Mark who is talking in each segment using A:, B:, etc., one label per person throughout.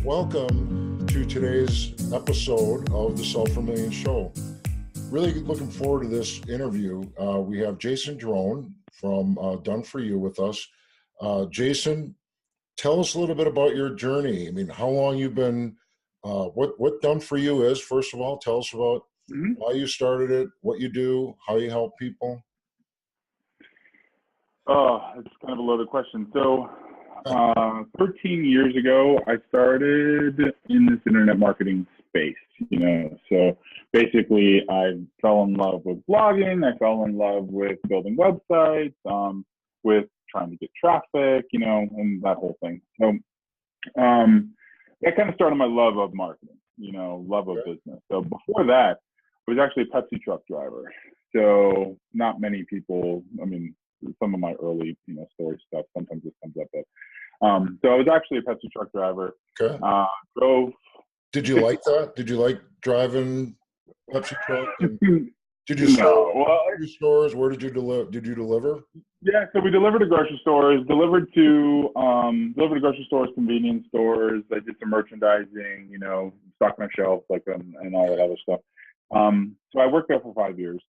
A: Welcome to today's episode of the Sell for Millions Show. Really looking forward to this interview. We have Jason Drone from Done For You with us. Jason, tell us a little bit about your journey. I mean, how long you've been, what Done For You is, first of all. Tell us about why you started it, what you do, how you help people.
B: It's kind of a loaded question. So 13 years ago, I started in this internet marketing space, So basically, I fell in love with blogging. I fell in love with building websites, with trying to get traffic, and that whole thing. So that kind of started my love of marketing, love of business. So before that, I was actually a Pepsi truck driver. So not many people, some of my early, story stuff, sometimes it comes up, but so I was actually a Pepsi truck driver.
A: Okay.
B: Drove.
A: Did you like that? Did you like driving Pepsi truck? Did you stores? Where did you deliver? Did you deliver?
B: Yeah, so we delivered to grocery stores, delivered to grocery stores, convenience stores. I did some merchandising, stocking our shelves, and all that other stuff. So I worked there for 5 years.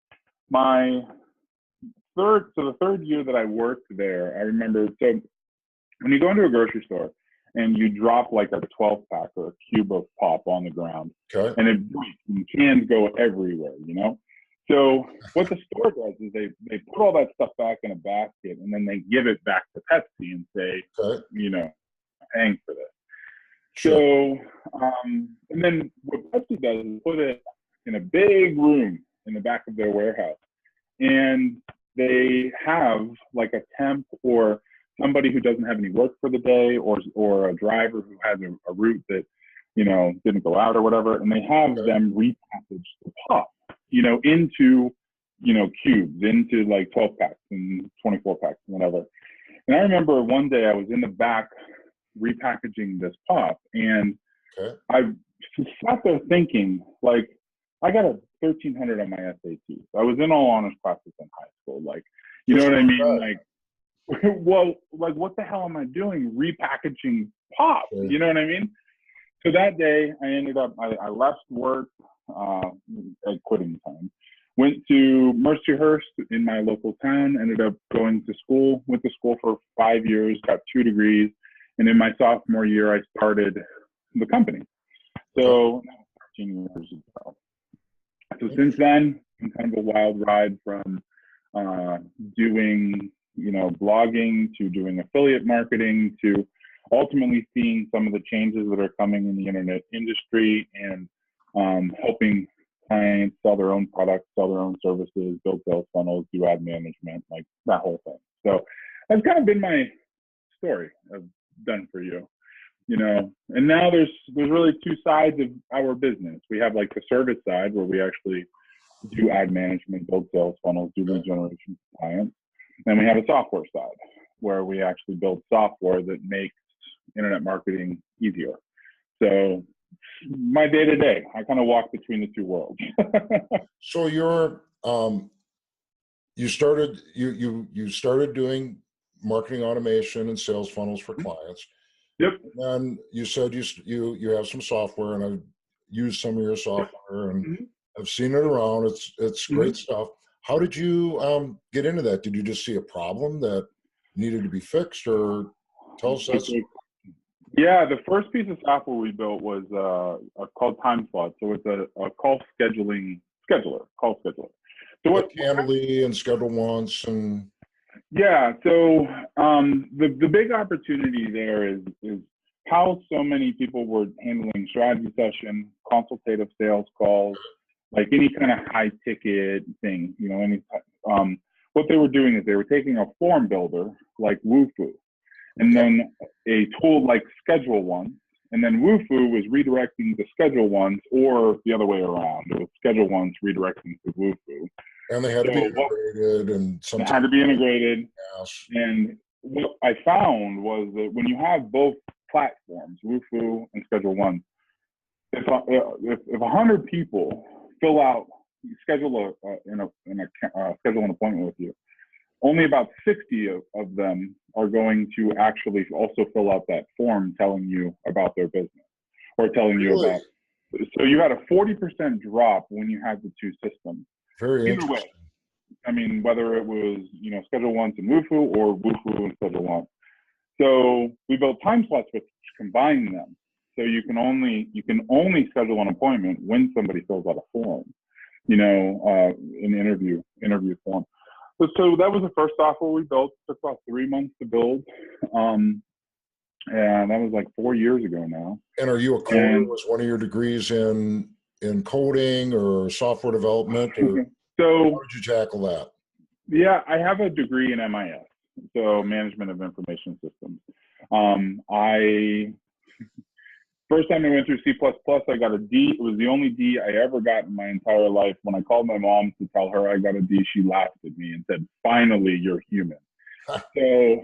B: The third year that I worked there, I remember, so when you go into a grocery store and you drop like a 12-pack or a cube of pop on the ground,
A: okay,
B: and it breaks and cans go everywhere, So what the store does is they put all that stuff back in a basket, and then they give it back to Pepsi and say,
A: okay,
B: paying for this.
A: Sure.
B: So, and then what Pepsi does is put it in a big room in the back of their warehouse, and they have like a temp or somebody who doesn't have any work for the day, or a driver who has a route that, didn't go out or whatever, and they have them repackage the pop, into, cubes, into like 12 packs and 24 packs and whatever. And I remember one day I was in the back repackaging this pop, and I sat there thinking, like, I got a 1300 on my SAT. I was in all honors classes in high school. Like, you know what I mean? Like, well, like, what the hell am I doing repackaging pop? You know what I mean? So that day I ended up, I left work at quitting time, went to Mercyhurst in my local town, ended up going to school, went to school for 5 years, got 2 degrees. And in my sophomore year, I started the company. So 13 years ago. So since then, it's been kind of a wild ride from doing, blogging to doing affiliate marketing to ultimately seeing some of the changes that are coming in the internet industry and helping clients sell their own products, sell their own services, build sales funnels, do ad management, like that whole thing. So that's kind of been my story of Done For You. And now there's really 2 sides of our business. We have like the service side where we actually do ad management, build sales funnels, do lead generation for clients. And we have a software side where we actually build software that makes internet marketing easier. So my day to day, I kind of walk between the 2 worlds.
A: So you started doing marketing automation and sales funnels for clients.
B: Yep.
A: And you said you have some software, and I've used some of your software, and I've seen it around. It's great stuff. How did you get into that? Did you just see a problem that needed to be fixed, or tell us that?
B: Yeah, the first piece of software we built was called TimeSlot. So it's a call scheduler. So
A: what Candly and Schedule Once and.
B: Yeah, so the big opportunity there is how so many people were handling strategy session, consultative sales calls, like any kind of high ticket thing, what they were doing is they were taking a form builder like Wufoo, and then a tool like Schedule Once, and then Wufoo was redirecting the Schedule Once, or the other way around. It was Schedule Once redirecting to Wufoo.
A: And they had to be integrated, and sometimes
B: it had to be integrated. Yes. And what I found was that when you have both platforms, Wufoo and Schedule Once, if 100 people schedule an appointment with you, only about 60 of them are going to actually also fill out that form telling you about their business. or telling you
A: Really?
B: about. So you had a 40% drop when you had the two systems.
A: Very
B: Either way,
A: interesting.
B: I mean, whether it was, Schedule Once and Wufoo or Wufoo and Schedule One. So we built time slots which combine them. So you can only schedule an appointment when somebody fills out a form, in interview form. So that was the first software we built. It took about 3 months to build. And that was like 4 years ago now.
A: And are you a coder? Was one of your degrees in coding or software development, or
B: so
A: how did you tackle that?
B: Yeah, I have a degree in MIS, so Management of Information Systems. I first time I went through C++, I got a D. It was the only D I ever got in my entire life. When I called my mom to tell her I got a D, she laughed at me and said, "Finally, you're human." So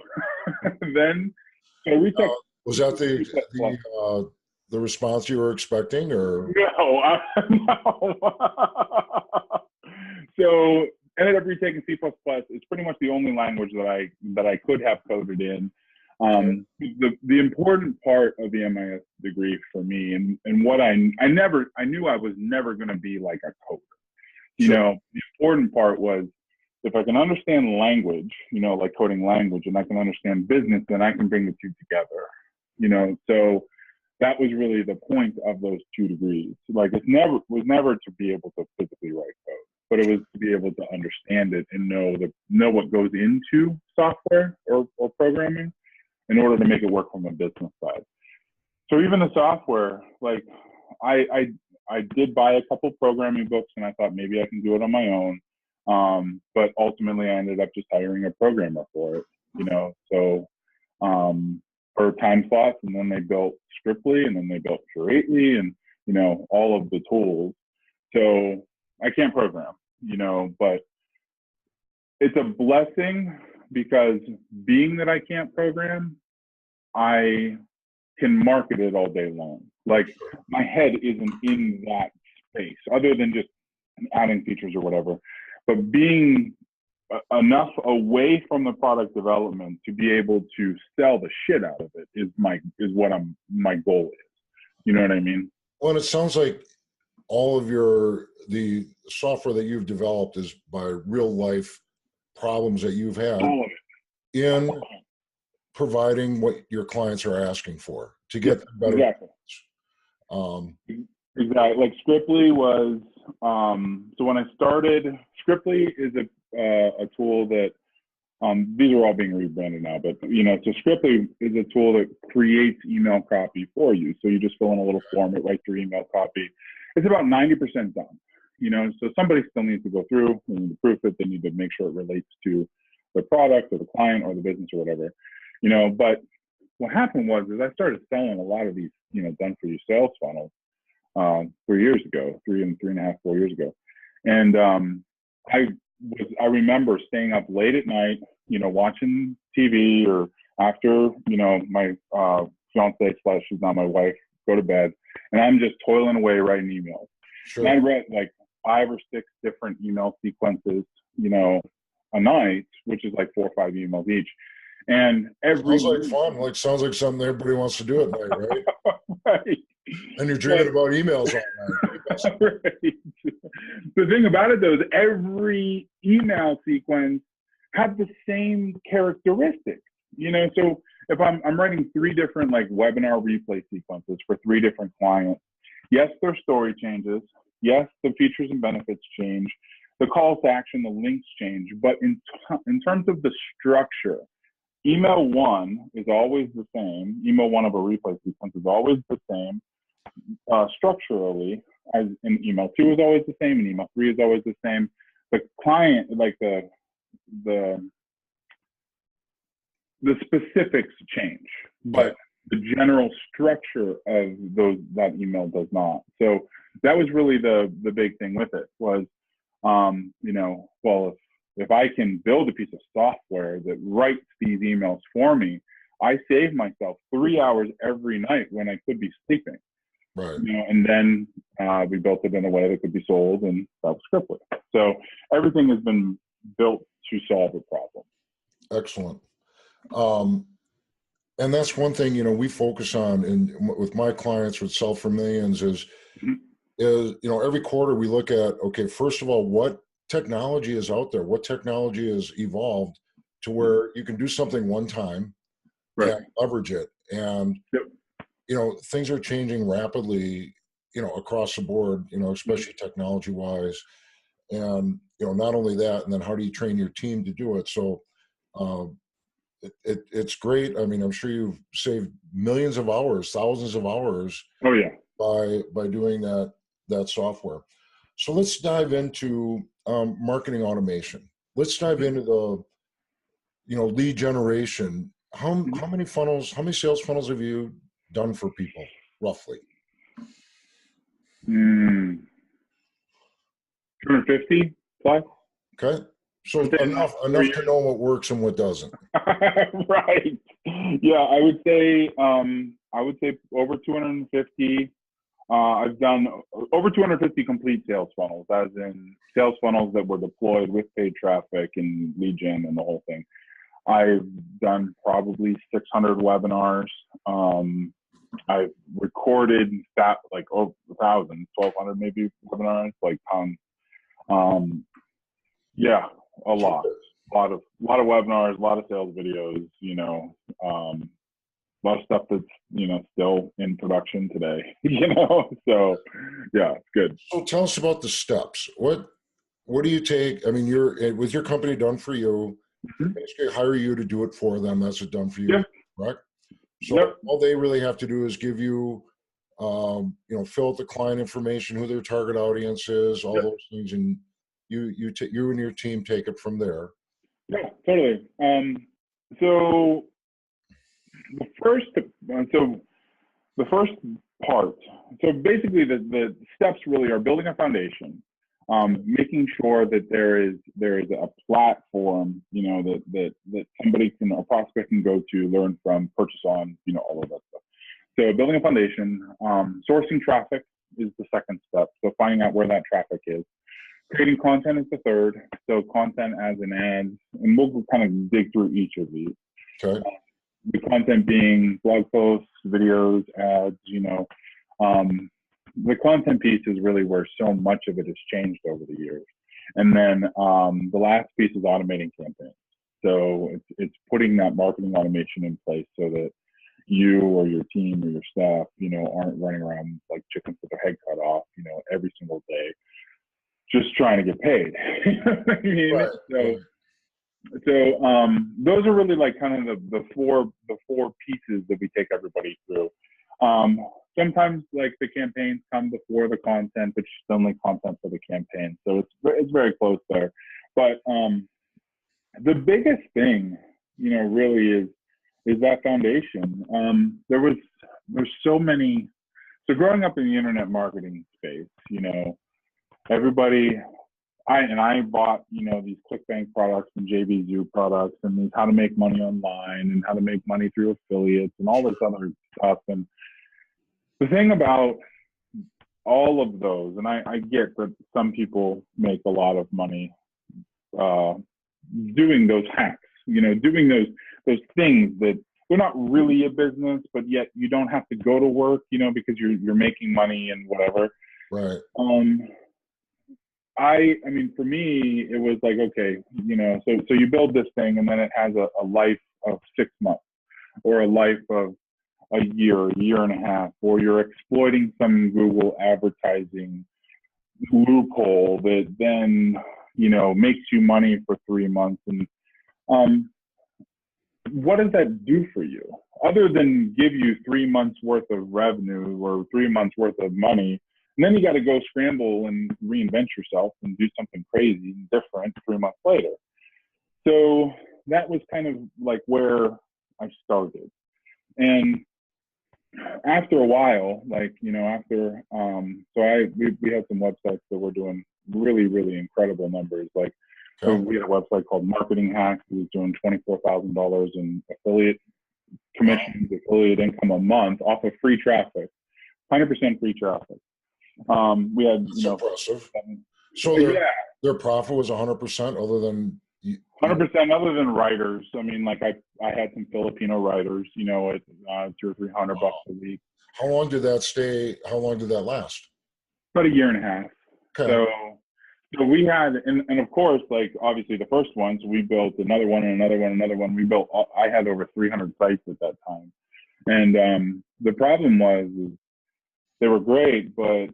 B: then, we took.
A: Was that the response you were expecting, or
B: No, no. So ended up retaking C++. It's pretty much the only language that I could have coded in. The important part of the MIS degree for me, and what I knew I was never going to be like a coder.
A: Sure.
B: The important part was, if I can understand language, like coding language, and I can understand business, then I can bring the two together. So that was really the point of those two degrees. Like, it was never to be able to physically write code, but it was to be able to understand it and know what goes into software or programming in order to make it work from a business side. So even the software, like, I did buy a couple programming books, and I thought maybe I can do it on my own. But ultimately I ended up just hiring a programmer for it, so for time slots, and then they built Scriptly, and then they built Curately, and all of the tools. So I can't program, but it's a blessing, because being that I can't program, I can market it all day long. Like, my head isn't in that space, other than just adding features or whatever. But being enough away from the product development to be able to sell the shit out of it is what my goal is. You know what I mean?
A: Well, it sounds like all of the software that you've developed is by real life problems that you've had in providing what your clients are asking for to get better.
B: Exactly. Exactly. Like, Scriptly was, so when I started, Scriptly is a tool that, these are all being rebranded now, but, so Scriptly is a tool that creates email copy for you. So you just fill in a little form, it writes your email copy. It's about 90% done, so somebody still needs to go through, they need to proof it, they need to make sure it relates to the product or the client or the business or whatever, but what happened was, I started selling a lot of these, done for you sales funnels, 3 years ago, 3.5, 4 years ago. And I remember staying up late at night, watching TV, or after, my fiance / she's not my wife, go to bed, and I'm just toiling away writing emails.
A: Sure.
B: And I read like 5 or 6 different email sequences, a night, which is like 4 or 5 emails each. And
A: sounds like fun. Like, sounds like something everybody wants to do at night, right?
B: Right.
A: And you're dreaming about emails all night.
B: Right. The thing about it, though, is every email sequence had the same characteristics. So if I'm writing 3 different like webinar replay sequences for 3 different clients, yes, their story changes. Yes, the features and benefits change. The calls to action, the links change. But in terms of the structure, email 1 is always the same. Email 1 of a replay sequence is always the same structurally, as in email 2 is always the same, and email 3 is always the same. The client, like the specifics change, but the general structure of that email does not. So that was really the big thing with it was, well, if I can build a piece of software that writes these emails for me, I save myself 3 hours every night when I could be sleeping.
A: Right.
B: And then we built it in a way that could be sold, and that was Scriptly. So everything has been built to solve a problem.
A: Excellent. And that's one thing, we focus on with my clients with Sell for Millions
B: Mhm.
A: is, every quarter we look at, okay, first of all, what technology is out there? What technology has evolved to where you can do something one time
B: Right.
A: and leverage it? And,
B: Yep.
A: things are changing rapidly, across the board,
B: Mhm.
A: especially technology wise. And, not only that, and then how do you train your team to do it? So, um, it's great. I mean, I'm sure you've saved millions of hours, thousands of hours
B: Oh yeah.
A: by doing that software. So let's dive into marketing automation. Let's dive
B: Mhm.
A: into the lead generation. How many funnels? How many sales funnels have you done for people roughly?
B: Mm, 250 plus
A: Okay, so
B: within four
A: enough to
B: years.
A: know what works and what doesn't.
B: Right. Yeah, I would say over 250. I've done over 250 complete sales funnels, as in sales funnels that were deployed with paid traffic and lead gen and the whole thing. I've done probably 600 webinars. I've recorded that like over 1,000, 1,200 maybe webinars, like tons. Um, yeah, a
A: So
B: lot, lot of webinars, a lot of sales videos. A lot of stuff that's still in production today. So yeah, it's good.
A: so tell us about the steps. What do you take? I mean, you're with your company Done For You. They
B: Mhm.
A: basically hire you to do it for them. That's what Done For You is,
B: Yep,
A: correct? So
B: yep,
A: all they really have to do is give you, fill out the client information, who their target audience is, all
B: yep,
A: those things, and you and your team take it from there.
B: yeah, totally. So the first, so the first part. So basically, the steps really are building a foundation, making sure that there is a platform, that somebody can a prospect can go to, learn from, purchase on, all of that stuff. So building a foundation, sourcing traffic is the second step. So finding out where that traffic is. Creating content is the third. So content as in ads, and we'll kind of dig through each of these.
A: Okay.
B: The content being blog posts, videos, ads, the content piece is really where so much of it has changed over the years. And then the last piece is automating campaigns. So it's putting that marketing automation in place so that you or your team or your staff, aren't running around like chickens with their head cut off, every single day, just trying to get paid. You know what I mean?
A: Right.
B: So
A: Right.
B: those are really like kind of the four pieces that we take everybody through. Um, Sometimes like the campaigns come before the content, but just only content for the campaign. So it's very close there. But the biggest thing, really is that foundation. There's so many. So growing up in the internet marketing space, everybody I bought, these ClickBank products and JVZoo products and these how to make money online and how to make money through affiliates and all this other stuff. And the thing about all of those, and I get that some people make a lot of money uh, doing those hacks, doing those things that they're not really a business, but yet you don't have to go to work, because you're making money and whatever.
A: Right.
B: Um, I mean, for me, it was like, okay, so you build this thing and then it has a life of 6 months or a life of a year and a half, or you're exploiting some Google advertising loophole that then, makes you money for 3 months. And um, what does that do for you other than give you 3 months worth of revenue or 3 months worth of money? And then you got to go scramble and reinvent yourself and do something crazy and different 3 months later. So that was kind of like where I started. And after a while, like, we had some websites that were doing really, really incredible numbers. Like, so
A: Okay.
B: we had a website called Marketing Hacks. It was doing $24,000 in affiliate
A: Wow.
B: commissions, affiliate income a month off of free traffic, 100% free traffic. We had,
A: That's impressive. So
B: yeah,
A: their profit was 100%, other than You,
B: 100%. Other than writers, I mean, like I had some Filipino writers, you know, at $200 or $300 a week.
A: how long did that stay? How long did that last?
B: About a year and a half.
A: Okay.
B: So we had, and of course, like obviously the first ones, we built another one and another one. We built, I had over 300 sites at that time. And the problem was is they were great, but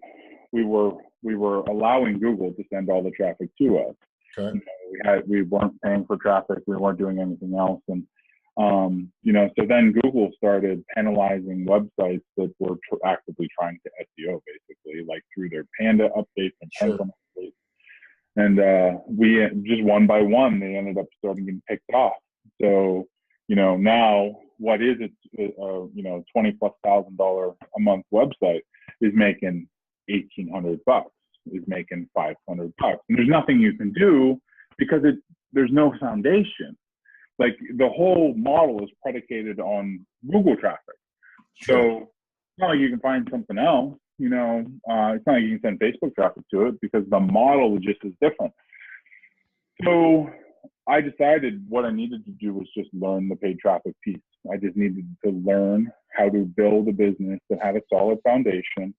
B: we were allowing Google to send all the traffic to us.
A: Okay.
B: You know, we weren't paying for traffic. We weren't doing anything else. And, you know, so then Google started penalizing websites that were actively trying to SEO, basically, like through their Panda updates and
A: Sure.
B: Penguin updates. And we just one by one, they ended up starting getting picked off. So, you know, now what is it, you know, $20,000+ a month website is making $1,800, is making $500. And there's nothing you can do because there's no foundation. Like the whole model is predicated on Google traffic.
A: Sure.
B: So it's not like you can find something else, you know, it's not like you can send Facebook traffic to it because the model just is different. So I decided what I needed to do was just learn the paid traffic piece. I just needed to learn how to build a business that had a solid foundation.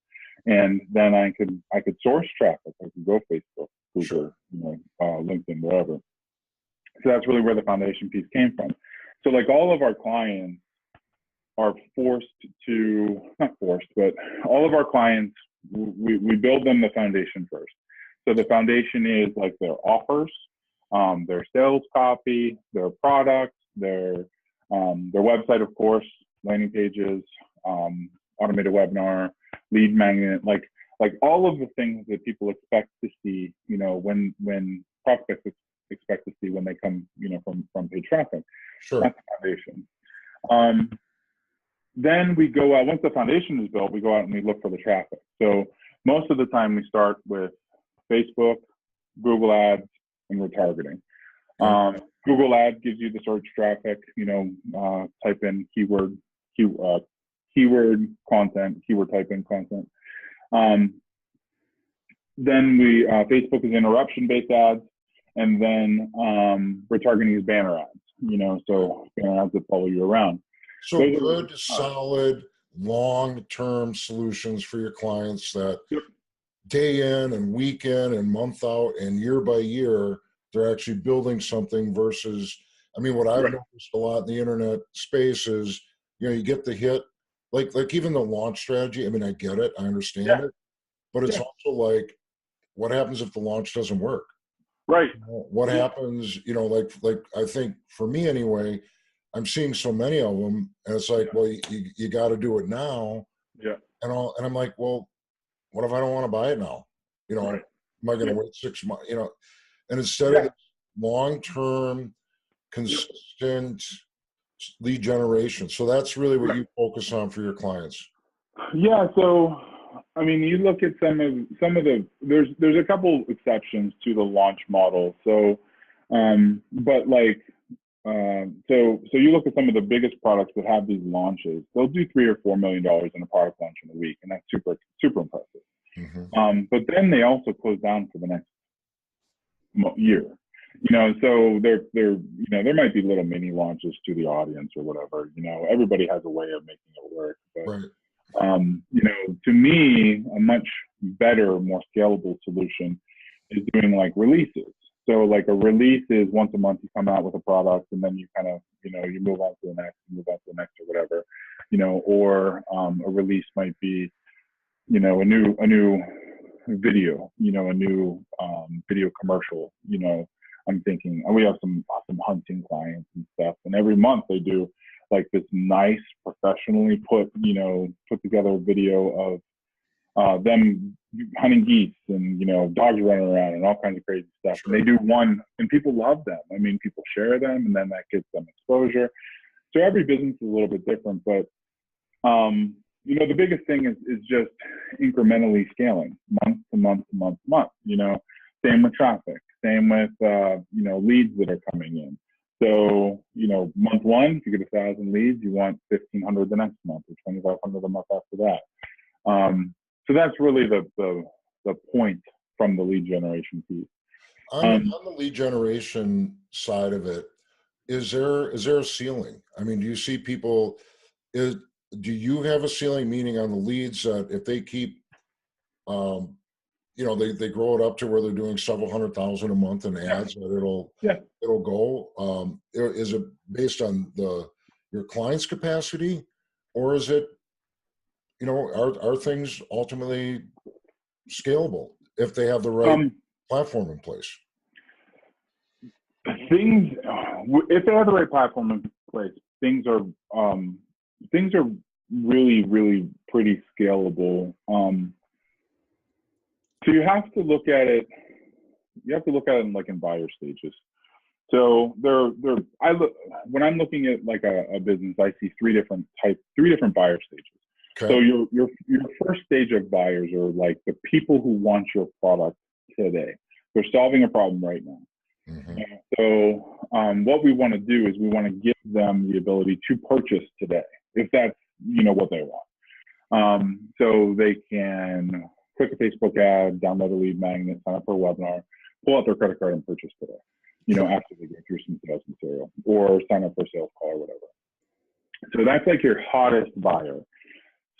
B: And then I could source traffic. I could go Facebook, Google,
A: Sure.
B: you know, LinkedIn, wherever. So that's really where the foundation piece came from. So like all of our clients are not forced, but all of our clients, we build them the foundation first. So the foundation is like their offers, their sales copy, their products, their website, of course, landing pages, automated webinar, lead magnet, like all of the things that people expect to see, you know, when prospects expect to see when they come, you know, from paid traffic.
A: Sure.
B: That's the foundation. Then we go out, once the foundation is built, we go out and we look for the traffic. So most of the time we start with Facebook, Google Ads, and retargeting. Google Ads gives you the search traffic, you know, type in keyword content, keyword type in content. Then Facebook is interruption-based ads, and then retargeting is banner ads, you know, so banner ads that follow you around.
A: So good, solid, long-term solutions for your clients that day in and week in and month out and year by year, they're actually building something versus, I mean, what I've noticed a lot in the internet space is, you know, you get the hit, like even the launch strategy. I mean, I get it, I understand it, but it's also like, what happens if the launch doesn't work?
B: Right.
A: What happens, you know, like I think for me anyway, I'm seeing so many of them, and it's like, well, you got to do it now.
B: Yeah.
A: And I'm like, well, what if I don't want to buy it now? You know, am I going to wait 6 months? You know, and instead of long-term, consistent lead generation, so that's really what you focus on for your clients.
B: Yeah. So, I mean, you look at some of the there's a couple exceptions to the launch model. So, but like. So you look at some of the biggest products that have these launches, they'll do $3 or $4 million in a product launch in a week, and that's super impressive.
A: Mm-hmm.
B: But then they also close down for the next year, you know. So they're you know, there might be little mini launches to the audience or whatever. You know, everybody has a way of making it work. But you know, to me, a much better, more scalable solution is doing like releases. So like a release is once a month you come out with a product, and then you kind of, you know, you move on to the next, or whatever, you know. Or a release might be, you know, a new video, you know, a new video commercial. You know, I'm thinking we have some awesome hunting clients and stuff, and every month they do like this nice, professionally put together video of them hunting geese and, you know, dogs running around and all kinds of crazy stuff.
A: Sure.
B: And they do one, and people love them. I mean, people share them, and then that gets them exposure. So every business is a little bit different, but you know, the biggest thing is just incrementally scaling month to month to month to month. You know, same with traffic, same with you know, leads that are coming in. So, you know, month one, if you get 1,000 leads, you want 1,500 the next month, or 2,500 the month after that. So that's really the point from the lead generation piece. Um,
A: on the lead generation side of it, is there a ceiling? I mean, do you see people, is do you have a ceiling, meaning on the leads that if they keep um, they grow it up to where they're doing several hundred thousand a month in
B: yeah,
A: ads, that
B: yeah.
A: it'll go. Is it based on the your client's capacity, or is it, are things ultimately scalable if they have the right
B: Um,
A: platform in place?
B: things, if they have the right platform in place, things are really, really pretty scalable. So you have to look at it. You have to look at it in, like, in buyer stages. So when I'm looking at like a business, I see three different buyer stages. So
A: Okay.
B: your first stage of buyers are like the people who want your product today. They're solving a problem right now.
A: Hmm.
B: And so what we want to do is we want to give them the ability to purchase today, if that's what they want. So they can click a Facebook ad, download a lead magnet, sign up for a webinar, pull out their credit card and purchase today.
A: Sure.
B: After they go through some sales material or sign up for a sales call or whatever. So that's like your hottest buyer.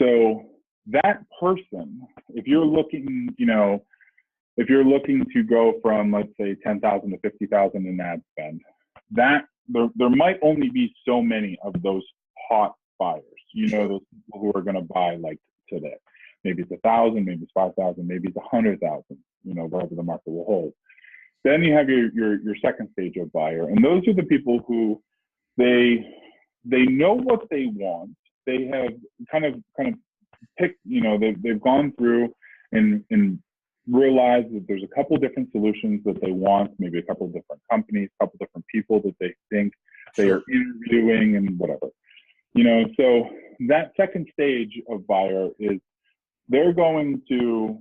B: So that person, if you're looking to go from, let's say, 10,000 to 50,000 in ad spend, that there might only be so many of those hot buyers.
A: Sure.
B: Those people who are going to buy like today. Maybe it's 1,000, maybe it's 5,000, maybe it's 100,000. Wherever the market will hold. Then you have your second stage of buyer, and those are the people who they know what they want. They have kind of picked, they've gone through and realized that there's a couple different solutions that they want, maybe a couple different companies, a couple different people that they think they are
A: Sure.
B: interviewing and whatever. So that second stage of buyer is they're going to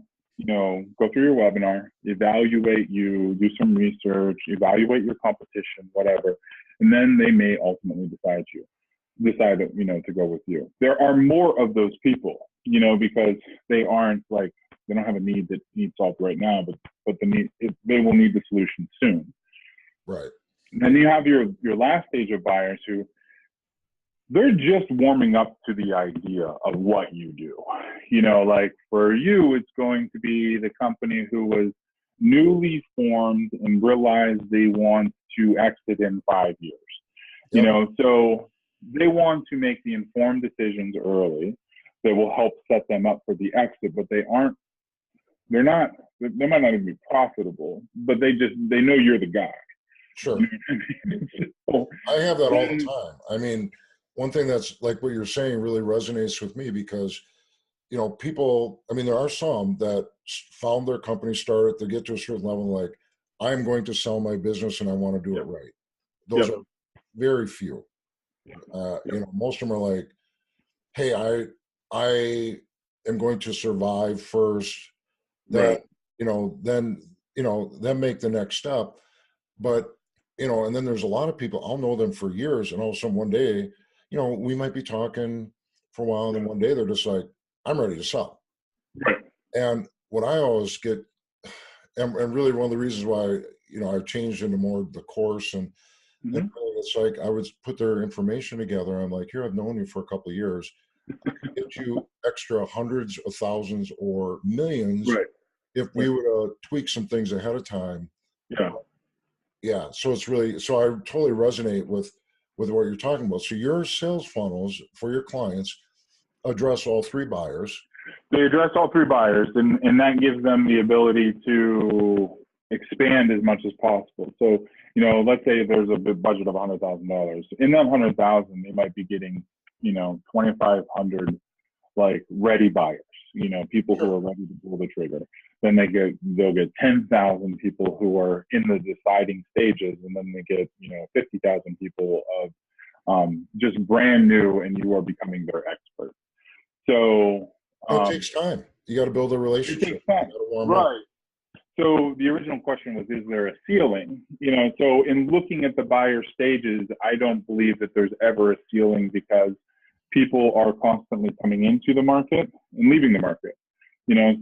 B: go through your webinar, evaluate you, do some research, evaluate your competition, whatever, and then they may ultimately decide to go with you. There are more of those people, because they don't have a need that needs solved right now, but they will need the solution soon.
A: Right.
B: And then you have your last stage of buyers who they're just warming up to the idea of what you do. Like for you, it's going to be the company who was newly formed and realized they want to exit in 5 years.
A: Yep.
B: So they want to make the informed decisions early that will help set them up for the exit, but they might not even be profitable, but they know you're the guy.
A: Sure.
B: So,
A: I have that all the time. I mean, one thing that's like what you're saying really resonates with me because, people, I mean, there are some that found their company, started to get to a certain level, like, I'm going to sell my business and I want to do it
B: yep,
A: right. Those
B: yep,
A: are very few.
B: yep,
A: Most of them are like, hey, I am going to survive first, then,
B: right,
A: then make the next step. But, and then there's a lot of people, I'll know them for years, and all of a sudden one day, we might be talking for a while, and then one day they're just like, I'm ready to sell.
B: right,
A: And what I always get, and really one of the reasons why, I've changed into more of the course, and
B: mm-hmm.
A: really it's like I would put their information together. I'm like, here, I've known you for a couple of years. I can get you extra hundreds of thousands or millions
B: right,
A: if we
B: right,
A: would tweak some things ahead of time.
B: yeah.
A: Yeah, so it's really, so I totally resonate with what you're talking about. So your sales funnels for your clients address all three buyers.
B: They address all three buyers, and that gives them the ability to expand as much as possible. So, let's say there's a big budget of $100,000. In that 100,000, they might be getting, 2,500 like ready buyers. People who
A: Sure.
B: are ready to pull the trigger. Then they'll get 10,000 people who are in the deciding stages, and then they get 50,000 people of just brand new, and you are becoming their expert. So
A: It takes time. You got to build a
B: it
A: relationship.
B: takes
A: You
B: time,
A: got to warm up.
B: right? So the original question was, is there a ceiling? So in looking at the buyer stages, I don't believe that there's ever a ceiling because people are constantly coming into the market and leaving the market.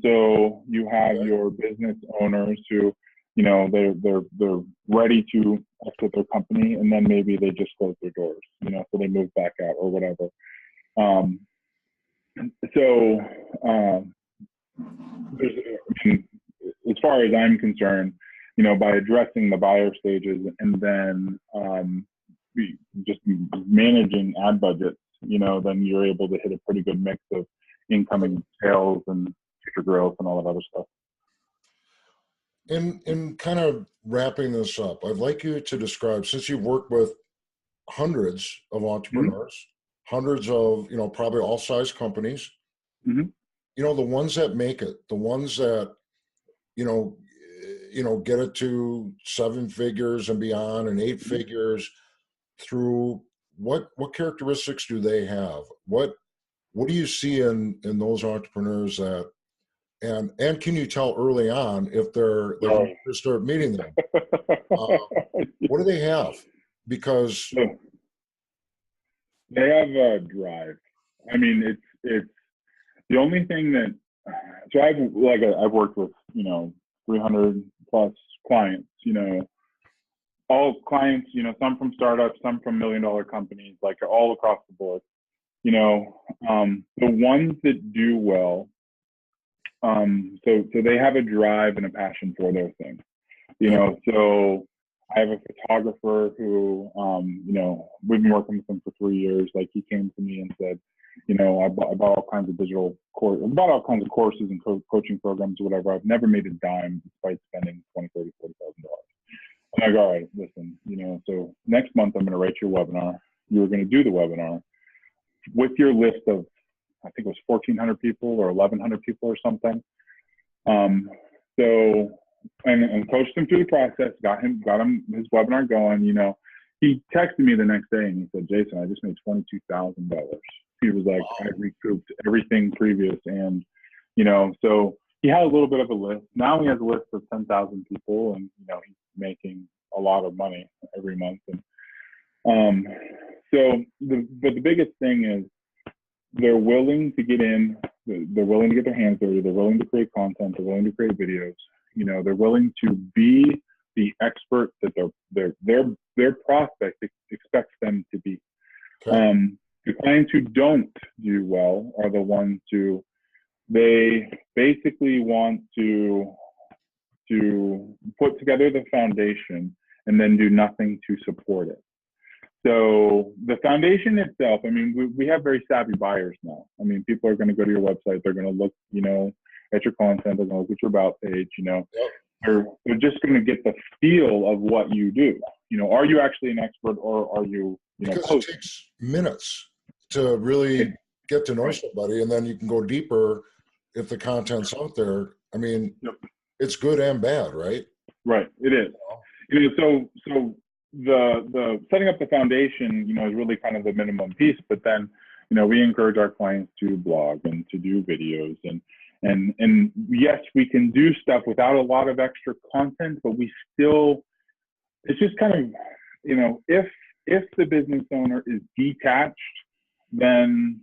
B: So you have
A: Okay.
B: your business owners who they're ready to exit their company, and then maybe they just close their doors, so they move back out or whatever. Um, so as far as I'm concerned, by addressing the buyer stages and then just managing ad budgets, then you're able to hit a pretty good mix of incoming sales and future growth and all that other stuff.
A: In kind of wrapping this up, I'd like you to describe, since you've worked with hundreds of entrepreneurs, hundreds of, probably all size companies, the ones that make it, the ones that, get it to 7 figures and beyond and 8 figures through what characteristics do they have? What do you see in those entrepreneurs that, and can you tell early on if they're going to start meeting them? What do they have? Because
B: they have a drive. I mean, it's the only thing that. So I've worked with 300 plus clients. All clients. Some from startups, some from $1 million companies, like all across the board. The ones that do well. So they have a drive and a passion for their thing, so I have a photographer who, we've been working with him for 3 years. Like, he came to me and said, I bought all kinds of bought all kinds of courses and coaching programs or whatever. I've never made a dime despite spending $20,000, $30,000, $40,000. I'm like, all right, listen, so next month I'm going to write your webinar. You're going to do the webinar with your list of, I think it was 1,400 people or 1,100 people or something. So, and coached him through the process, got him his webinar going. He texted me the next day and he said, Jason, I just made $22,000. He was like, I recouped everything previous. And, so he had a little bit of a list. Now he has a list of 10,000 people, and, he's making a lot of money every month. And, but the biggest thing is, they're willing to get in, they're willing to get their hands dirty, they're willing to create content, they're willing to create videos, they're willing to be the expert that their prospect expects them to be. Okay. The clients who don't do well are the ones who, they basically want to put together the foundation and then do nothing to support it. So the foundation itself, I mean, we have very savvy buyers now. I mean, people are going to go to your website. They're going to look, at your content. They're going to look at your about page. They're just going to get the feel of what you do. Are you actually an expert, or are you,
A: because it takes minutes to really get to know somebody, and then you can go deeper if the content's out there. I mean, It's good and bad, right?
B: Right. It is. So the setting up the foundation, is really kind of the minimum piece. But then, we encourage our clients to blog and to do videos, and yes, we can do stuff without a lot of extra content, but we still, it's just kind of, if the business owner is detached, then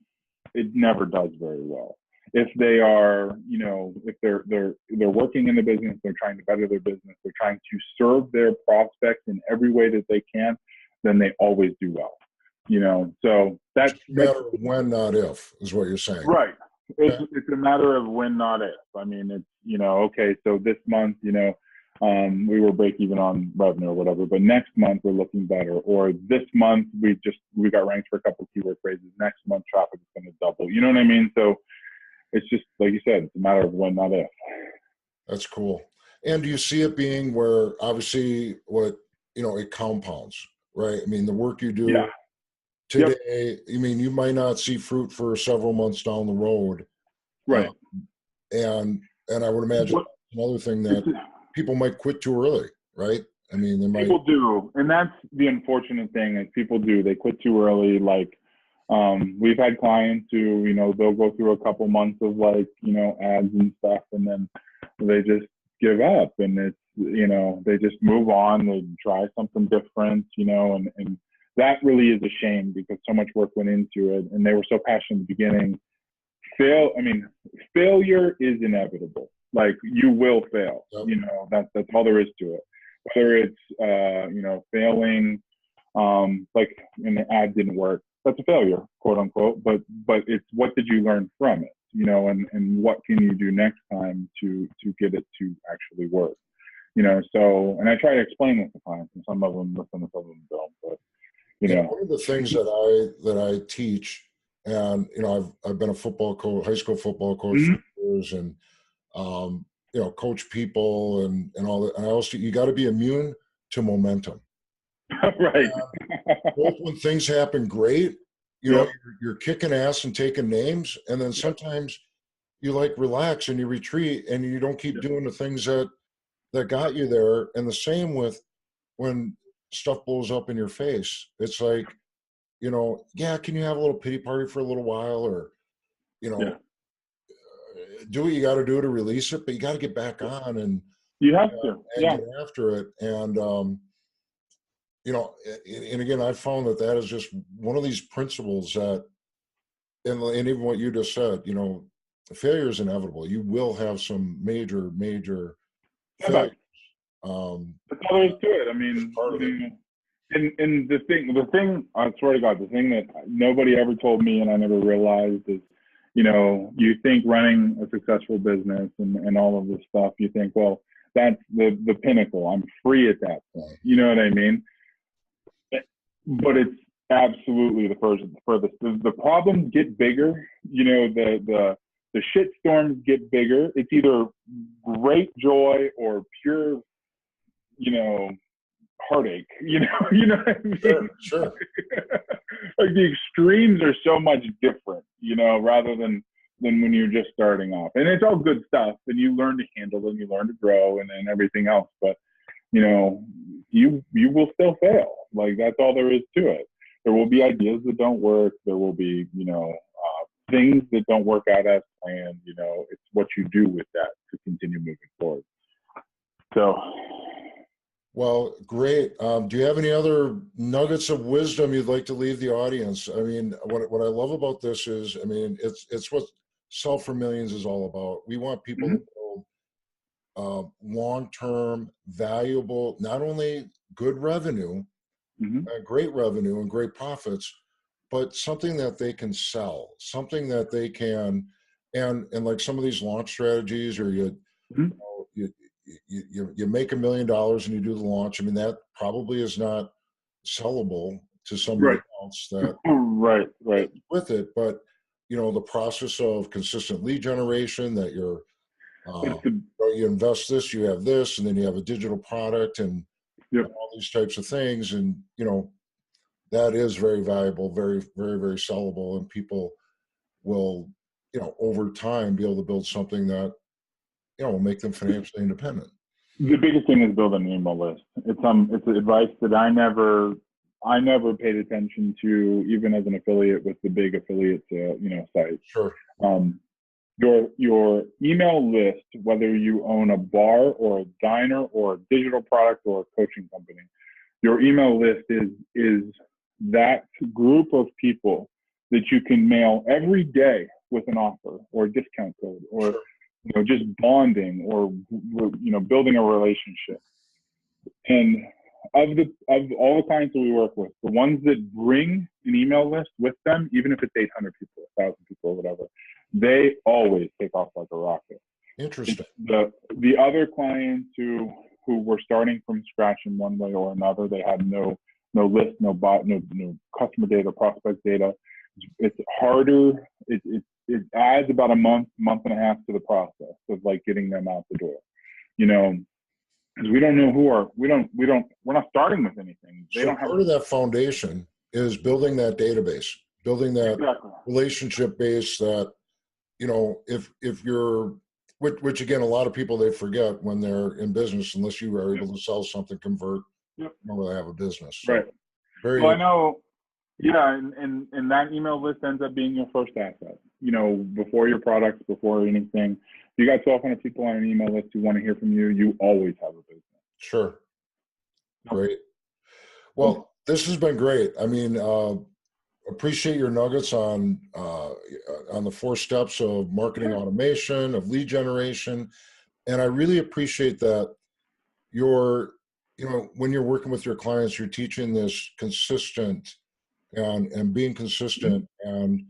B: it never does very well. If they are, if they're working in the business, they're trying to better their business, they're trying to serve their prospects in every way that they can, then they always do well. So that's
A: a matter of when, not if, is what you're saying.
B: Right. It's a matter of when, not if. I mean, it's, okay, so this month, we were break even on revenue or whatever, but next month we're looking better. Or this month we got ranked for a couple of keyword phrases. Next month traffic is going to double. You know what I mean? So it's just, like you said, it's a matter of when, not if.
A: That's cool. And do you see it being where, obviously, it compounds, right? I mean, the work you do today, I mean, you might not see fruit for several months down the road.
B: Right.
A: And I would imagine another thing that people might quit too early, right? I mean,
B: people do. And that's the unfortunate thing, is people do. They quit too early. Like, we've had clients who, they'll go through a couple months of ads and stuff, and then they just give up, and it's, they just move on, they try something different, and that really is a shame, because so much work went into it and they were so passionate in the beginning. Failure is inevitable. Like, you will fail.
A: Yep.
B: You know, that's all there is to it. Whether it's, you know, failing, like, and the ad didn't work, that's a failure, quote unquote. But it's, what did you learn from it? You know, and what can you do next time to get it to actually work? You know, so, and I try to explain this to clients, and some of them listen, some of them don't. But, you know,
A: one of the things that I teach, and you know, I've been a football coach, high school football coach
B: Mhm.
A: for years, and you know, coach people and all that. And I also, you got to be immune to momentum.
B: right.
A: Both when things happen great, you know,
B: Yep.
A: you're kicking ass and taking names, and then sometimes you like relax and you retreat and you don't keep
B: Yep.
A: doing the things that got you there. And the same with when stuff blows up in your face. It's like, you know, yeah, can you have a little pity party for a little while, or you know,
B: Yeah.
A: do what you got to do to release it, but you got to get back on
B: You have to.
A: and
B: Yeah.
A: get after it. And you know, and again, I found that is just one of these principles that, and even what you just said, you know, failure is inevitable. You will have some major failures.
B: That's all there is to it. I mean,
A: part of it.
B: and the thing, I swear to God, the thing that nobody ever told me and I never realized is, you know, you think running a successful business and all of this stuff, you think, well, that's the pinnacle. I'm free at that point. You know what I mean? But it's absolutely the furthest. The problems get bigger. You know, the shit storms get bigger. It's either great joy or pure, you know, heartache. You know what I mean?
A: Sure.
B: Like, the extremes are so much different, you know, rather than when you're just starting off. And it's all good stuff, and you learn to handle it, and you learn to grow, and everything else. But, you know, you will still fail. Like, that's all there is to it. There will be ideas that don't work. There will be, you know, things that don't work out as planned. You know, it's what you do with that to continue moving forward. So,
A: Well, great. Do you have any other nuggets of wisdom you'd like to leave the audience? I mean, what I love about this is, I mean, it's what Sell for Millions is all about. We want people
B: Mhm.
A: to build long-term, valuable, not only good revenue, great revenue and great profits, but something that they can sell, something that they can, and like some of these launch strategies, or
B: Mhm.
A: you make $1 million and you do the launch. I mean, that probably is not sellable to somebody
B: Right.
A: else that
B: Right.
A: with it, but you know, the process of consistent lead generation, that you're
B: It's the,
A: you invest this, you have this, and then you have a digital product and
B: yep.
A: all these types of things, and you know, that is very valuable, very sellable, and people will, you know, over time be able to build something that, you know, will make them financially independent.
B: The biggest thing is building an email list. It's advice that I never paid attention to, even as an affiliate with the big affiliate, you know, sites.
A: Sure.
B: Your email list, whether you own a bar or a diner or a digital product or a coaching company, your email list is that group of people that you can mail every day with an offer or a discount code, or
A: Sure.
B: you know, just bonding, or you know, building a relationship. And of all the clients that we work with, the ones that bring an email list with them, even if it's 800 people, 1,000 people, or whatever, they always take off like a rocket.
A: Interesting.
B: The other clients who were starting from scratch in one way or another, they had no list, no bot, no customer data, prospect data. It's harder. It adds about a month and a half to the process of like getting them out the door. You know, because we don't know we're not starting with anything. They
A: So
B: don't have
A: part of that foundation is building that database, building that
B: exactly.
A: relationship base that, you know, if you're, which again, a lot of people, they forget when they're in business, unless you are able to sell something, convert,
B: Yep.
A: you don't really have a business. So
B: Right.
A: very,
B: Well, I know. Yeah, and that email list ends up being your first asset. You know, before your products, before anything. If you got 1,200 people on an email list who want to hear from you, you always have a business.
A: sure. Great. Well, this has been great. I mean, appreciate your nuggets on the 4 steps of marketing automation, of lead generation, And I really appreciate that you're, when you're working with your clients, you're teaching this consistent and being consistent and,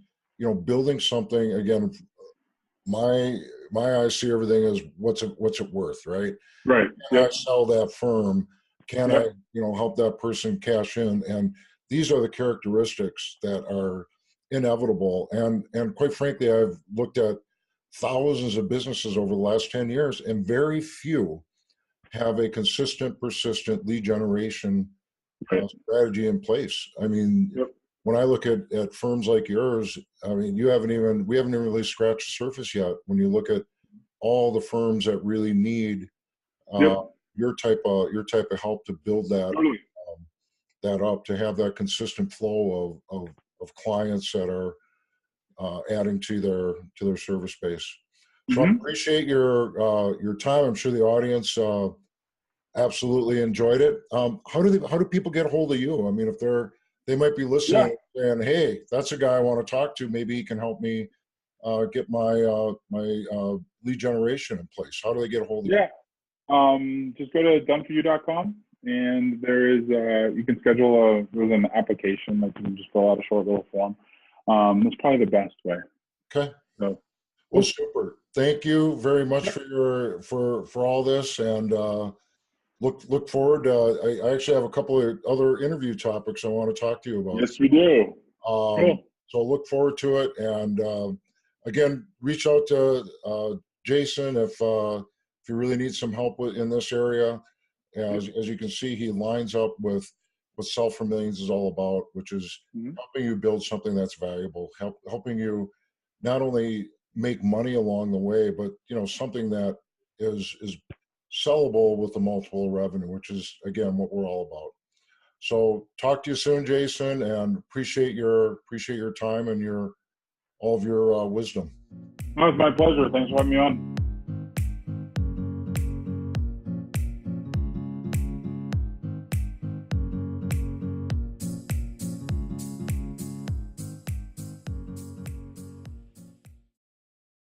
A: building something. Again, my eyes see everything as what's it worth, right?
B: Right.
A: Can I
B: Yep.
A: sell that firm? Can I,
B: Yep.
A: help that person cash in? And these are the characteristics that are inevitable. And quite frankly, I've looked at thousands of businesses over the last 10 years, and very few have a consistent, persistent lead generation
B: Right.
A: strategy in place. I mean,
B: Yep.
A: when I look at firms like yours, I mean, we haven't even really scratched the surface yet. When you look at all the firms that really need
B: Yep.
A: your type of help to build
B: Totally.
A: that up, to have that consistent flow of clients that are adding to their service base. So I
B: Mm-hmm.
A: appreciate your time. I'm sure the audience absolutely enjoyed it. How do people get a hold of you? I mean, if they might be listening and, hey, that's a guy I want to talk to. Maybe he can help me get my lead generation in place. How do they get a hold of you?
B: Just go to doneforyou.com, and there is you can schedule there's an application that you can just fill out a short little form. That's probably the best way.
A: Okay.
B: So,
A: well, super. Thank you very much for all this, and look forward. I actually have a couple of other interview topics I want to talk to you about.
B: Yes, we do. Cool.
A: So look forward to it. And again, reach out to Jason if you really need some help in this area. As you can see, he lines up with what Sell for Millions is all about, which is helping you build something that's valuable, helping you not only make money along the way, but something that is sellable with the multiple revenue, which is again what we're all about. So talk to you soon, Jason, and appreciate your time and all of your wisdom.
B: Oh, it's my pleasure. Thanks for having me on.